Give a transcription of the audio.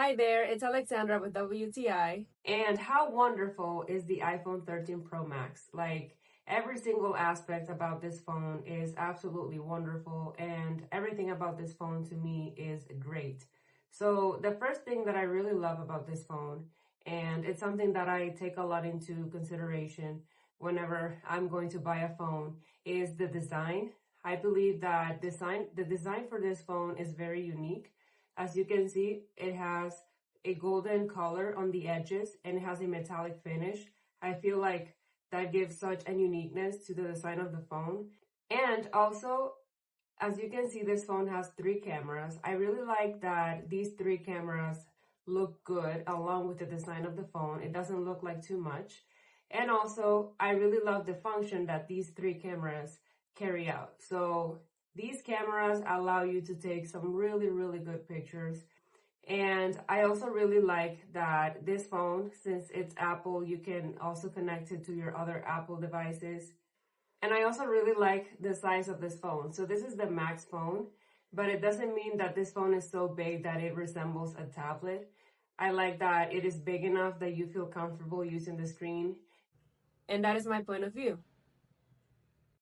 Hi there, it's Alexandra with WTI. And how wonderful is the iPhone 13 Pro Max? Like, every single aspect about this phone is absolutely wonderful, and everything about this phone to me is great. So, the first thing that I really love about this phone, and it's something that I take a lot into consideration whenever I'm going to buy a phone, is the design. I believe that the design for this phone is very unique. As you can see, it has a golden color on the edges and it has a metallic finish. I feel like that gives such a uniqueness to the design of the phone. And also, as you can see, this phone has 3 cameras. I really like that these 3 cameras look good along with the design of the phone. It doesn't look like too much. And also, I really love the function that these 3 cameras carry out. So these cameras allow you to take some really, really good pictures. And I also really like that this phone, since it's Apple, you can also connect it to your other Apple devices. And I also really like the size of this phone. So this is the Max phone, but it doesn't mean that this phone is so big that it resembles a tablet. I like that it is big enough that you feel comfortable using the screen. And that is my point of view.